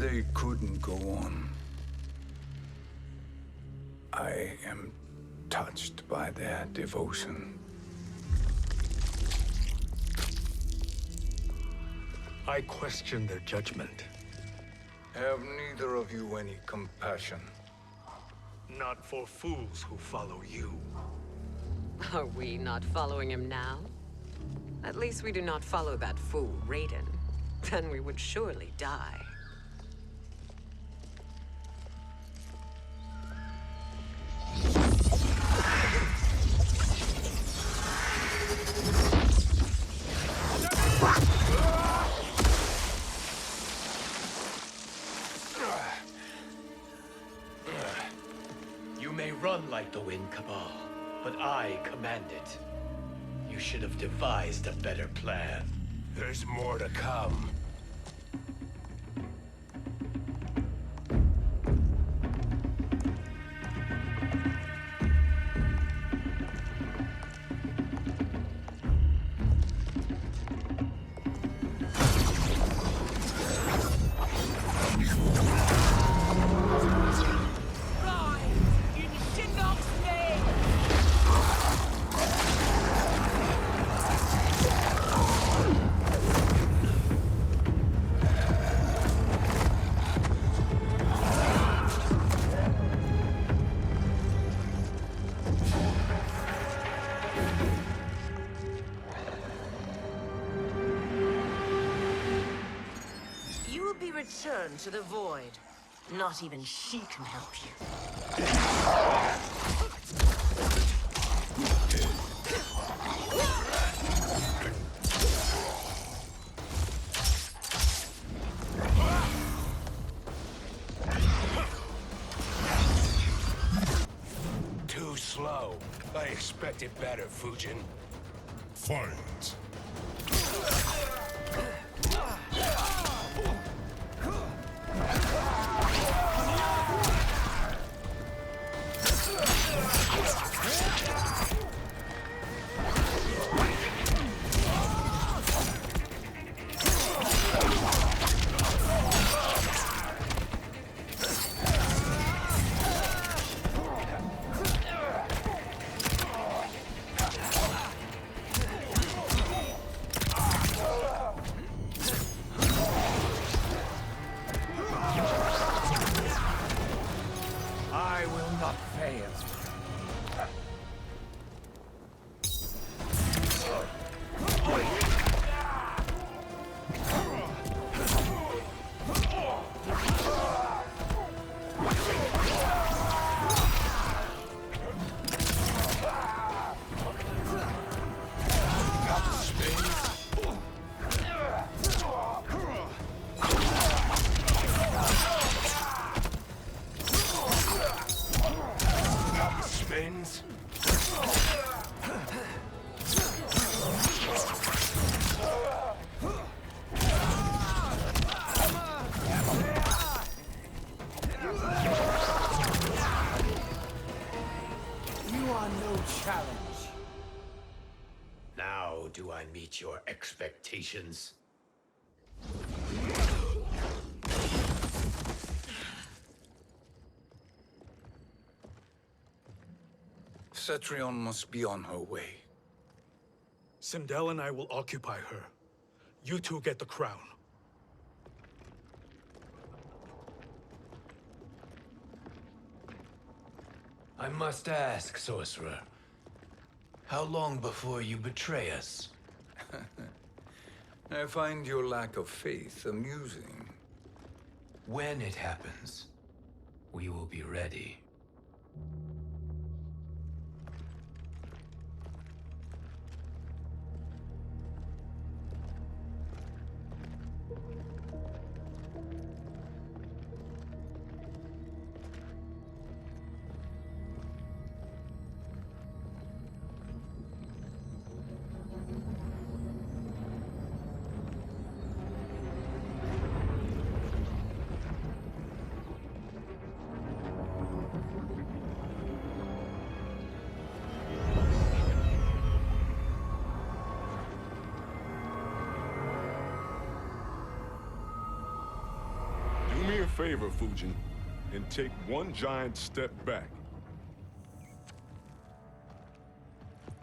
They couldn't go on. I am touched by their devotion. I question their judgment. Have neither of you any compassion? Not for fools who follow you. Are we not following him now? At least we do not follow that fool, Raiden. Then we would surely die. You may run like the wind, Kabal, but I command it. You should have devised a better plan. There's more to come. Return to the void. Not even she can help you. Too slow. I expected better, Fujin. Fight! I will not fail. Spins. You are no challenge. Now do I meet your expectations? Cetrion must be on her way. Sindel and I will occupy her. You two get the crown. I must ask, sorcerer. How long before you betray us? I find your lack of faith amusing. When it happens, we will be ready. favor, Fujin, and take one giant step back.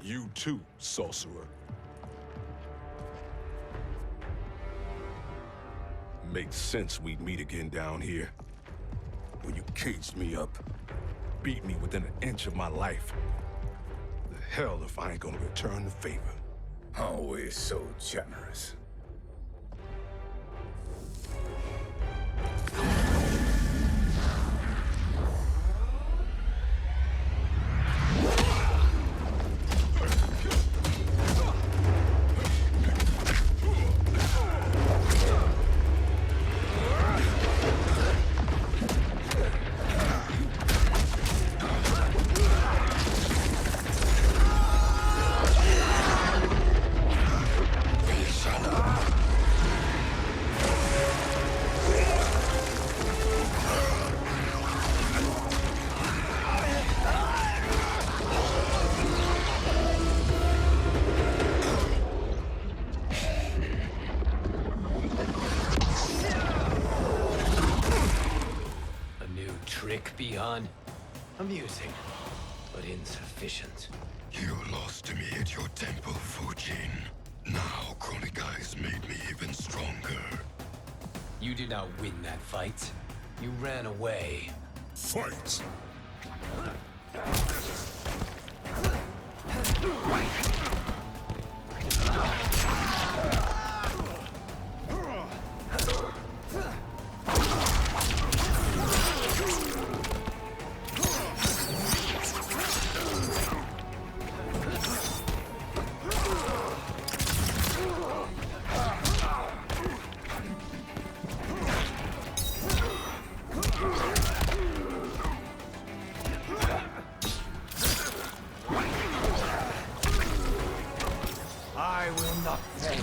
You too, sorcerer. Makes sense we'd meet again down here. When you caged me up, beat me within an inch of my life. The hell if I ain't gonna return the favor. Always so generous. Beyond amusing, but insufficient. You lost to me at your temple, Fujin. Now Kronika has made me even stronger. You did not win that fight. You ran away. Fight! I will not fail.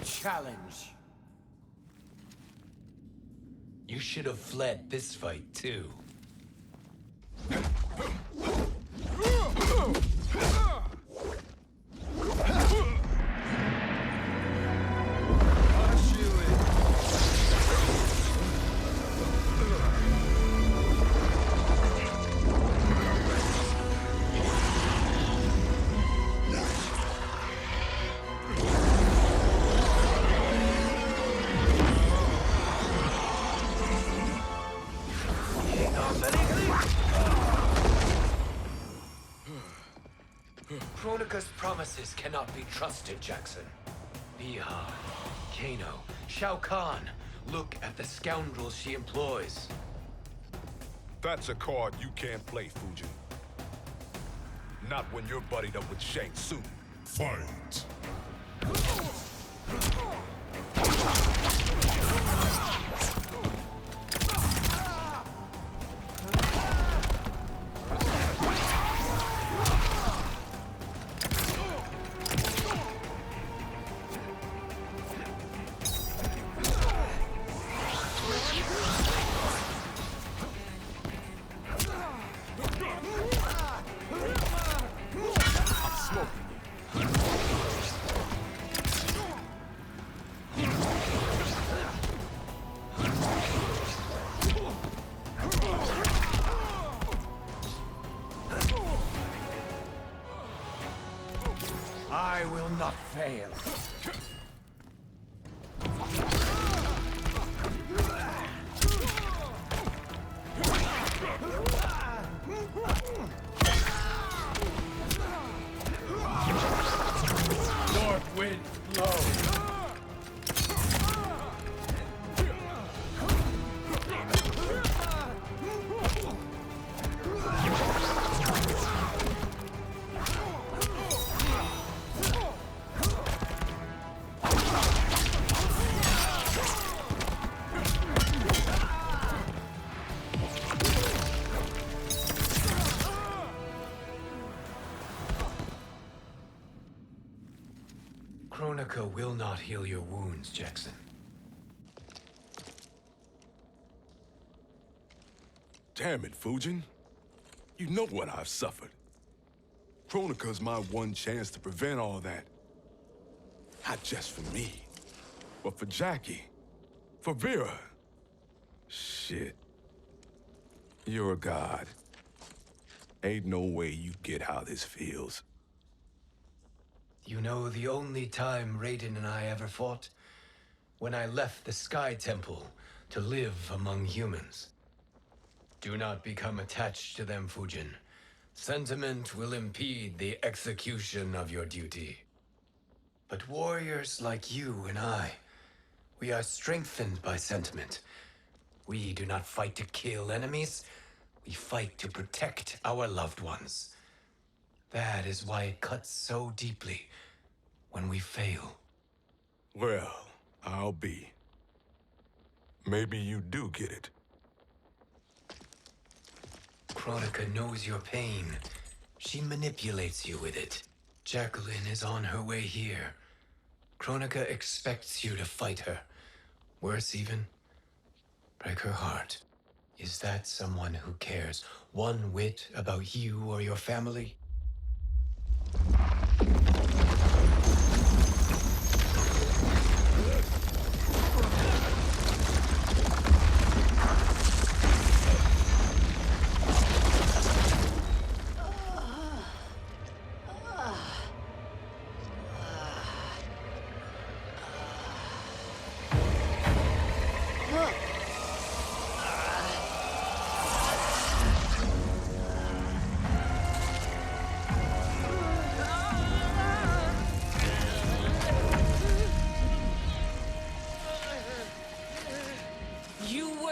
Challenge. You should have fled this fight too. Kronika's promises cannot be trusted, Jackson. Bihar, Kano, Shao Kahn. Look at the scoundrels she employs. That's a card you can't play, Fujin. Not when you're buddied up with Shang Tsung. Fight! I will not fail. North wind blow. Kronika will not heal your wounds, Jackson. Damn it, Fujin. You know what I've suffered. Kronika's my one chance to prevent all that. Not just for me, but for Jacqui, for Vera. Shit. You're a god. Ain't no way you get how this feels. You know the only time Raiden and I ever fought? When I left the Sky Temple to live among humans. Do not become attached to them, Fujin. Sentiment will impede the execution of your duty. But warriors like you and I, we are strengthened by sentiment. We do not fight to kill enemies. We fight to protect our loved ones. That is why it cuts so deeply when we fail. Well, I'll be. Maybe you do get it. Kronika knows your pain. She manipulates you with it. Jacqueline is on her way here. Kronika expects you to fight her. Worse even, break her heart. Is that someone who cares one whit about you or your family?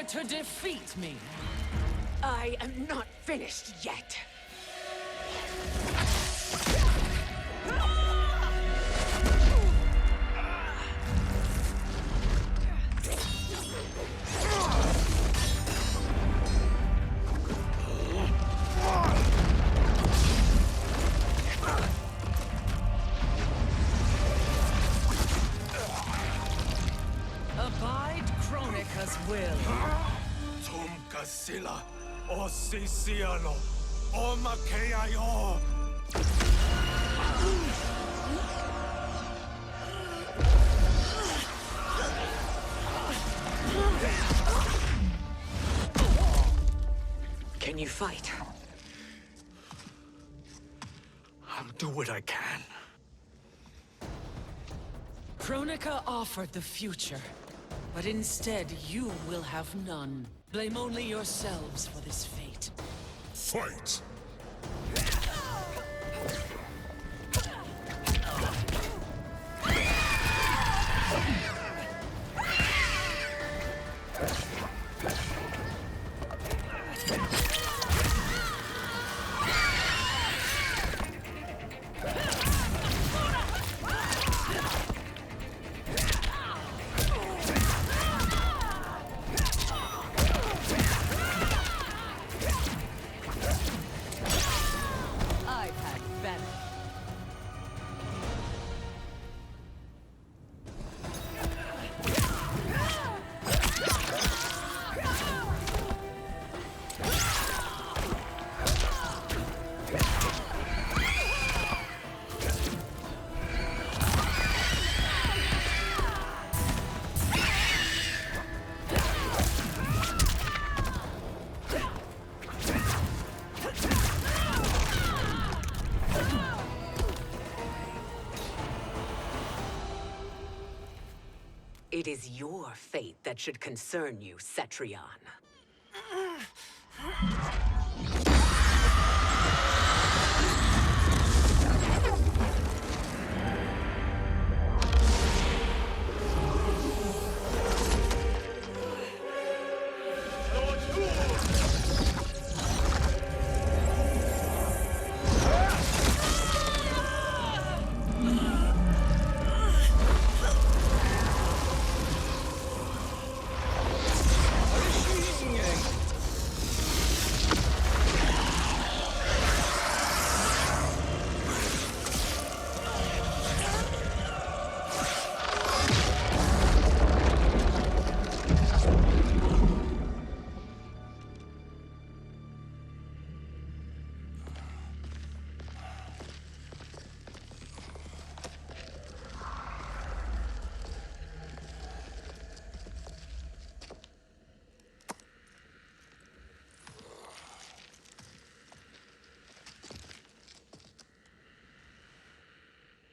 To defeat me. I am not finished yet. Abide Kronika's will. Sila, o Sisiano, o Makeayo. Can you fight? I'll do what I can. Kronika offered the future, but instead you will have none. Blame only yourselves for this fate. Fight! It is your fate that should concern you, Cetrion.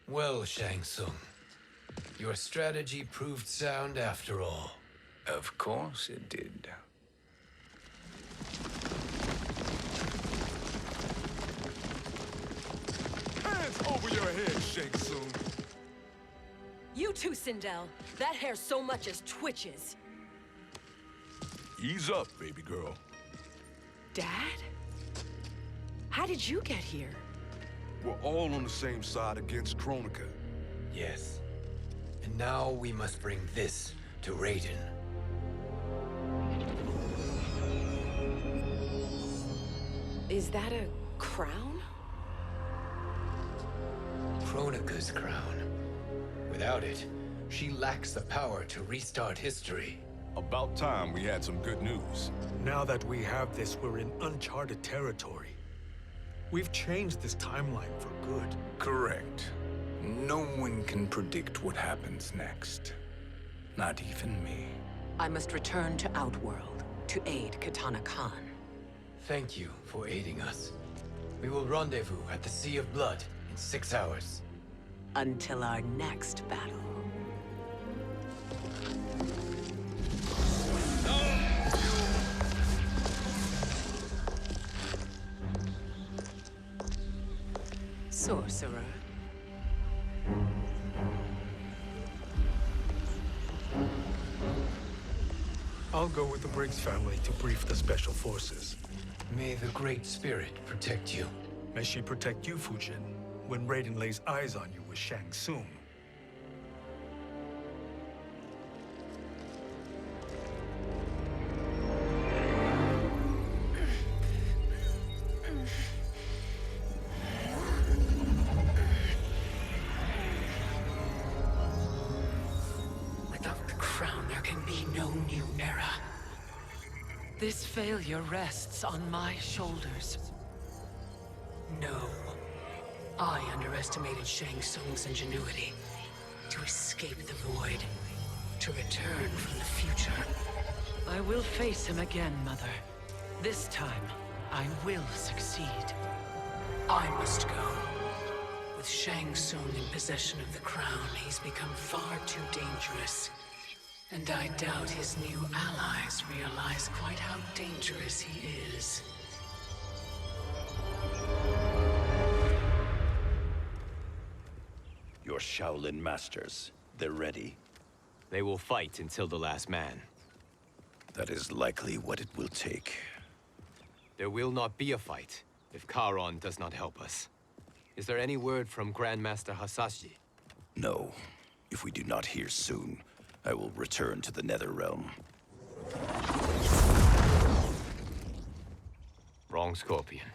Well, Shang Tsung, your strategy proved sound after all. Of course it did. Hands over your head, Shang Tsung. You too, Sindel. That hair so much as twitches. Ease up, baby girl. Dad? How did you get here? We're all on the same side against Kronika. Yes. And now we must bring this to Raiden. Is that a crown? Kronika's crown. Without it, she lacks the power to restart history. About time we had some good news. Now that we have this, we're in uncharted territory. We've changed this timeline for good. Correct. No one can predict what happens next. Not even me. I must return to Outworld to aid Kitana Khan. Thank you for aiding us. We will rendezvous at the Sea of Blood in 6 hours. Until our next battle. Sorcerer. I'll go with the Briggs family to brief the special forces. May the Great Spirit protect you. May she protect you, Fujin, when Raiden lays eyes on you with Shang Tsung. Without the crown, there can be no new era. This failure rests on my shoulders. No. I underestimated Shang Tsung's ingenuity. To escape the void. To return from the future. I will face him again, Mother. This time, I will succeed. I must go. With Shang Tsung in possession of the crown, he's become far too dangerous. And I doubt his new allies realize quite how dangerous he is. Your Shaolin masters, they're ready. They will fight until the last man. That is likely what it will take. There will not be a fight if Charon does not help us. Is there any word from Grandmaster Hasashi? No. If we do not hear soon, I will return to the Netherrealm. Wrong, Scorpion.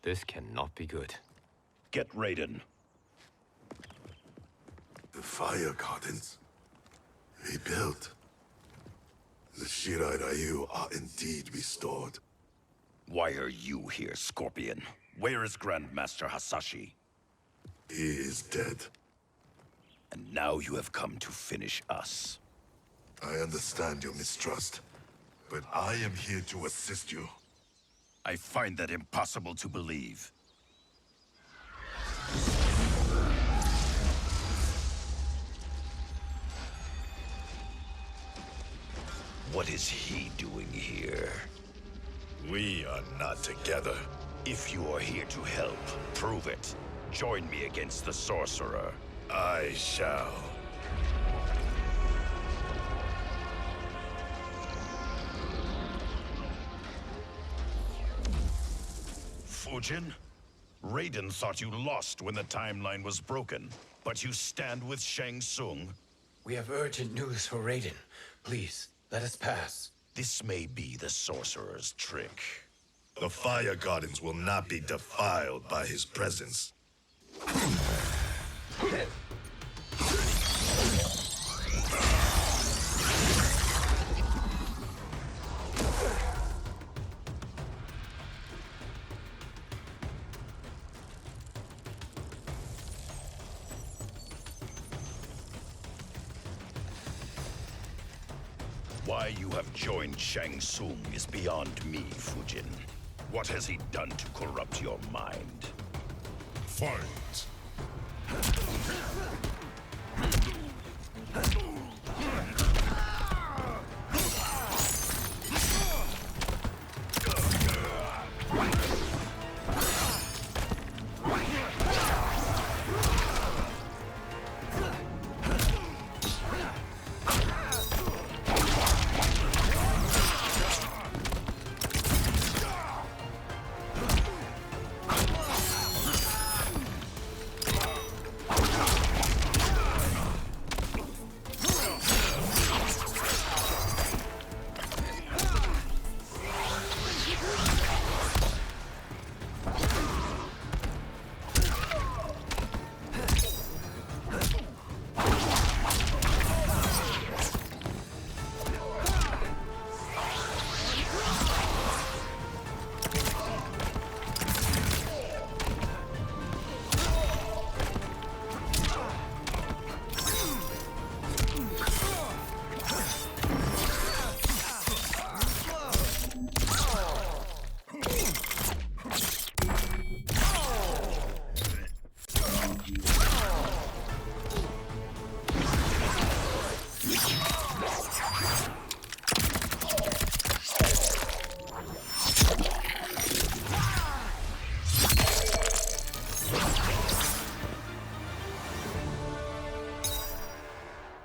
This cannot be good. Get Raiden. The fire gardens rebuilt. The Shirai Ryu are indeed restored. Why are you here, Scorpion? Where is Grandmaster Hasashi? He is dead. And now you have come to finish us. I understand your mistrust, but I am here to assist you. I find that impossible to believe. What is he doing here? We are not together. If you are here to help, prove it. Join me against the sorcerer. I shall. Fujin? Raiden thought you lost when the timeline was broken, but you stand with Shang Tsung. We have urgent news for Raiden. Please, let us pass. This may be the sorcerer's trick. The fire gardens will not be defiled by his presence. Why you have joined Shang Tsung is beyond me, Fujin. What has he done to corrupt your mind? Fight!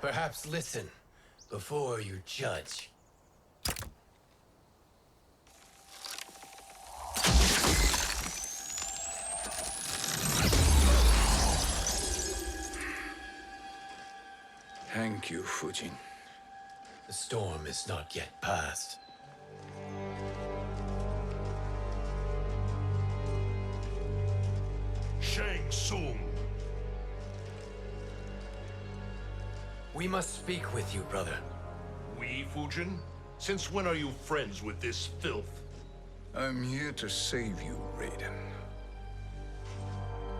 Perhaps listen before you judge. Thank you, Fujin. The storm is not yet past. Shang Tsung. We must speak with you, brother. We, Fujin? Since when are you friends with this filth? I'm here to save you, Raiden.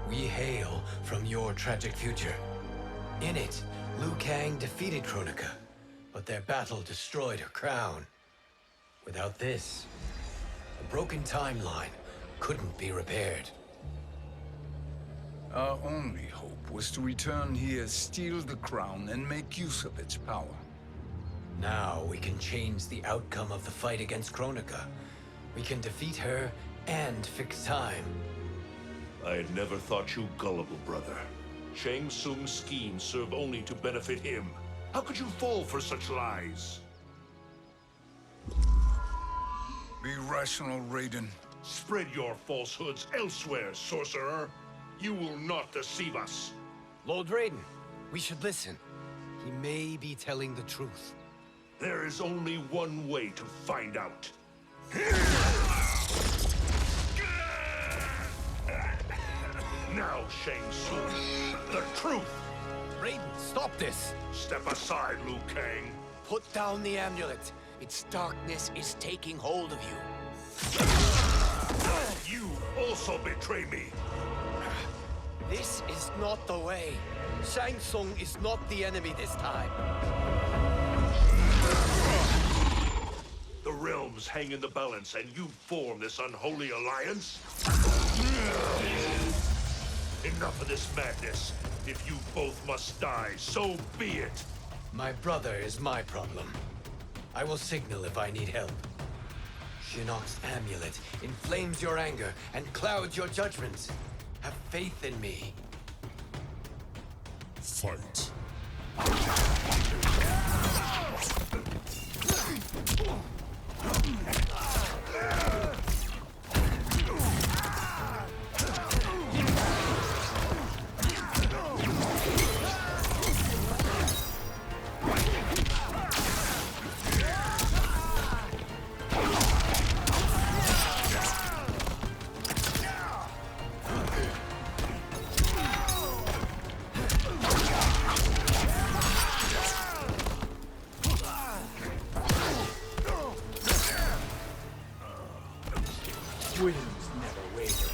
We hail from your tragic future. In it, Liu Kang defeated Kronika, but their battle destroyed her crown. Without this, the broken timeline couldn't be repaired. Our only hope was to return here, steal the crown, and make use of its power. Now we can change the outcome of the fight against Kronika. We can defeat her and fix time. I had never thought you gullible, brother. Shang Tsung's schemes serve only to benefit him. How could you fall for such lies? Be rational, Raiden. Spread your falsehoods elsewhere, sorcerer. You will not deceive us. Lord Raiden, we should listen. He may be telling the truth. There is only one way to find out. Now, Shang Tsung, the truth! Raiden, stop this! Step aside, Liu Kang. Put down the amulet. Its darkness is taking hold of you. You also betray me. This is not the way. Shang Tsung is not the enemy this time. The realms hang in the balance, and you form this unholy alliance? Enough of this madness. If you both must die, so be it. My brother is my problem. I will signal if I need help. Shinnok's amulet inflames your anger and clouds your judgments. Have faith in me. Fight. Twins never waver.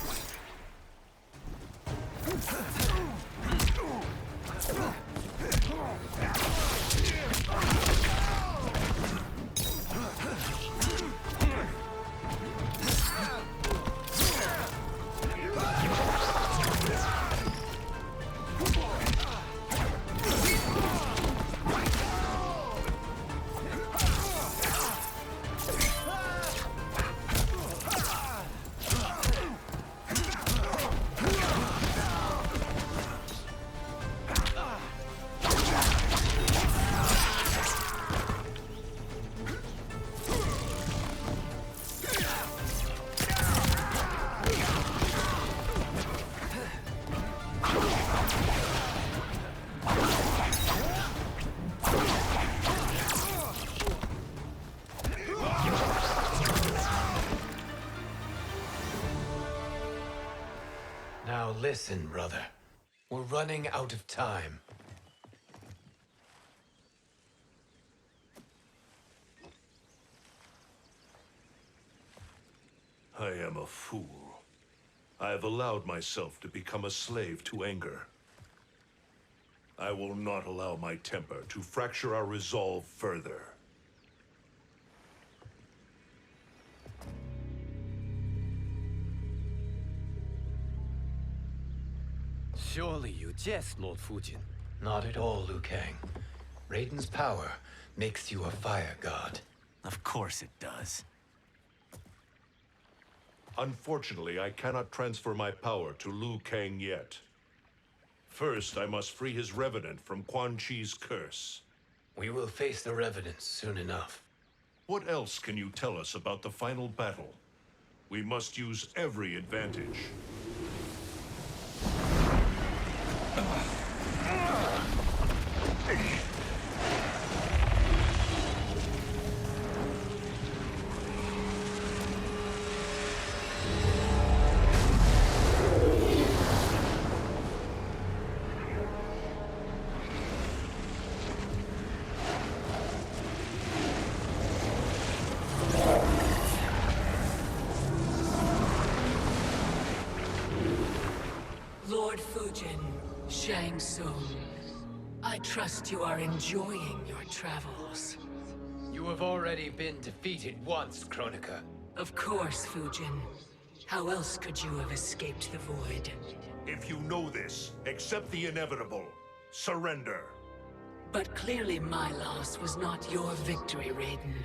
Listen, brother. We're running out of time. I am a fool. I have allowed myself to become a slave to anger. I will not allow my temper to fracture our resolve further. Surely you jest, Lord Fujin. Not at all, Liu Kang. Raiden's power makes you a fire god. Of course it does. Unfortunately, I cannot transfer my power to Liu Kang yet. First, I must free his revenant from Quan Chi's curse. We will face the revenants soon enough. What else can you tell us about the final battle? We must use every advantage. Lord Fujin, Shang Tsung, I trust you are enjoying your travels. You have already been defeated once, Kronika. Of course, Fujin. How else could you have escaped the void? If you know this, accept the inevitable. Surrender. But clearly my loss was not your victory, Raiden.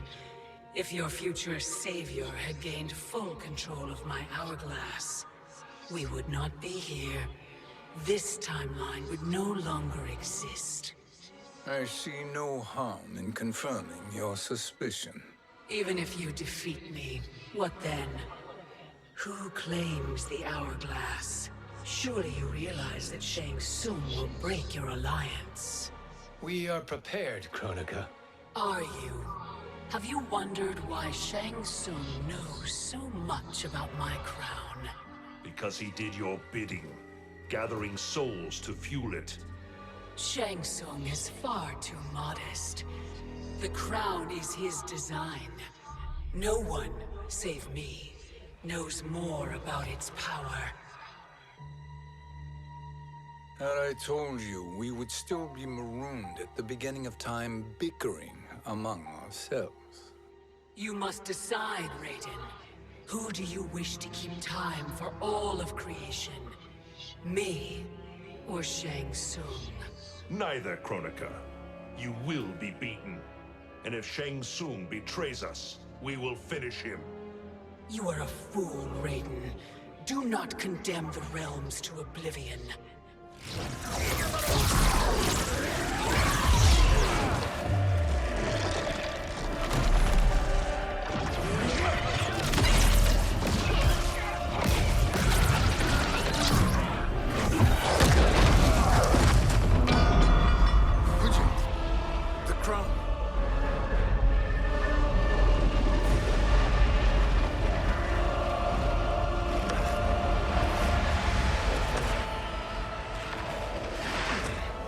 If your future savior had gained full control of my hourglass, we would not be here. This timeline would no longer exist. I see no harm in confirming your suspicion. Even if you defeat me, what then? Who claims the hourglass? Surely you realize that Shang Tsung will break your alliance. We are prepared, Kronika. Are you? Have you wondered why Shang Tsung knows so much about my crown? Because he did your bidding, gathering souls to fuel it. Shang Tsung is far too modest. The crown is his design. No one, save me, knows more about its power. Had I told you, we would still be marooned at the beginning of time, bickering among ourselves. You must decide, Raiden. Who do you wish to keep time for all of creation? Me or Shang Tsung? Neither, Kronika. You will be beaten. And if Shang Tsung betrays us, we will finish him. You are a fool, Raiden. Do not condemn the realms to oblivion.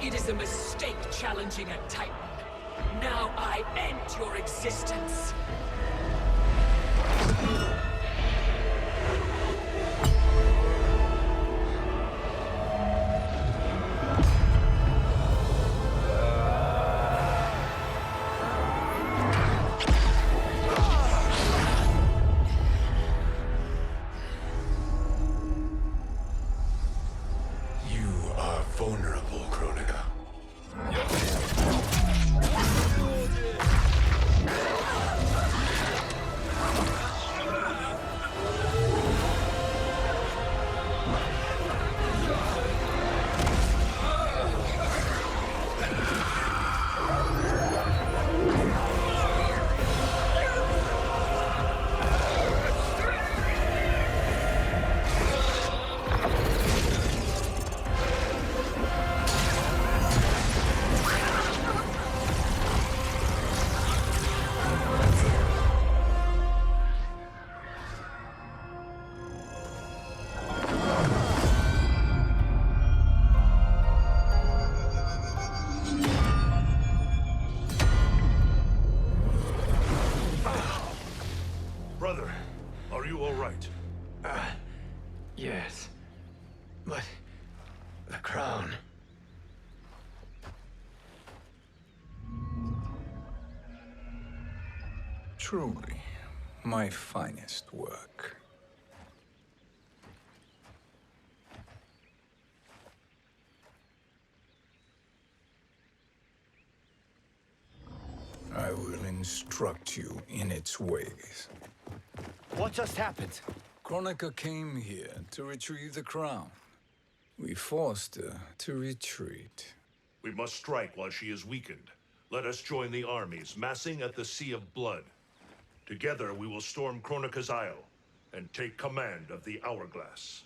It is a mistake challenging a Titan. Now I end your existence. Vulnerable, Kronika. But the crown. Truly, my finest work. I will instruct you in its ways. What just happened? Kronika came here to retrieve the crown. We forced her to retreat. We must strike while she is weakened. Let us join the armies, massing at the Sea of Blood. Together we will storm Kronika's Isle and take command of the Hourglass.